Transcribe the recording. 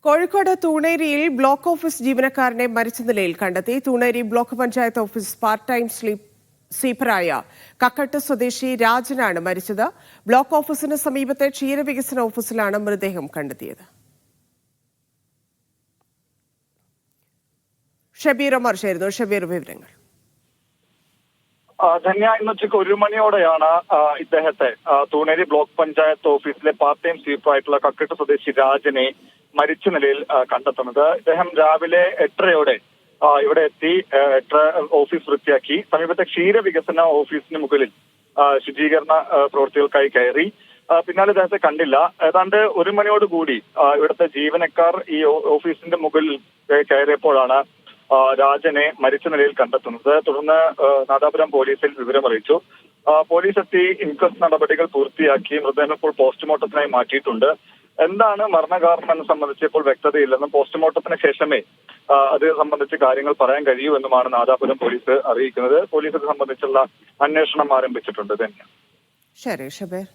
Kozhikode തൂണേരിയിൽ block office ജീവനക്കാരനെ മരിച്ച നിലയിൽ കണ്ടെത്തി. Thuneri block panchayat office part time സ്വീപ്പറായ കക്കട്ട് സ്വദേശി രാജനാണ് മരിച്ചത്. ബ്ലോക്ക് ഓഫീസിന് സമീപത്തെ ക്ഷീരവികസന ഓഫീസിലാണ് മൃതദേഹം കണ്ടെത്തിയത്. ഷബീർ ഒമർ ചേരുന്നു. ഷബീർ, വിവരങ്ങൾ. ധന്യ, ഇന്ന് ഉച്ചയ്ക്ക് 1 മണിയോടെയാണ് ഇദ്ദേഹത്തെ തൂണേരി ബ്ലോക്ക് പഞ്ചായത്ത് ഓഫീസിലെ പാർട്ട് ടൈം സ്വീപ്പറായിട്ടുള്ള കക്കട്ട് സ്വദേശി രാജനെ മരിച്ച നിലയിൽ കണ്ടെത്തുന്നത്. ഇദ്ദേഹം രാവിലെ 8:30 ഇവിടെ എത്തി ഓഫീസ് വൃത്തിയാക്കി സമീപത്തെ ക്ഷീരവികസന ഓഫീസിന് മുകളിൽ ശുചീകരണ പ്രവൃത്തികൾക്കായി കയറി. പിന്നാലെ ഇദ്ദേഹത്തെ കണ്ടില്ല. ഏതാണ്ട് 1 മണിയോടുകൂടി ഇവിടുത്തെ ജീവനക്കാർ ഈ ഓഫീസിന്റെ മുകളിൽ കയറിയപ്പോഴാണ് രാജനെ മരിച്ച നിലയിൽ കണ്ടെത്തുന്നത്. തുടർന്ന് നാദാപുരം പോലീസിൽ വിവരമറിയിച്ചു. പോലീസ് എത്തി ഇൻക്വസ്റ്റ് നടപടികൾ പൂർത്തിയാക്കി മൃതദേഹം ഇപ്പോൾ പോസ്റ്റ്മോർട്ടത്തിനായി മാറ്റിയിട്ടുണ്ട്. എന്താണ് മരണകാരണം എന്ന് സംബന്ധിച്ച് ഇപ്പോൾ വ്യക്തതയില്ലെന്നും പോസ്റ്റ്മോർട്ടത്തിന് ശേഷമേ അത് സംബന്ധിച്ച് കാര്യങ്ങൾ പറയാൻ കഴിയൂ എന്നുമാണ് നാദാപുരം പോലീസ് അറിയിക്കുന്നത്. പോലീസ് ഇത് സംബന്ധിച്ചുള്ള അന്വേഷണം ആരംഭിച്ചിട്ടുണ്ട്. തന്നെ ശരി ഷബീർ.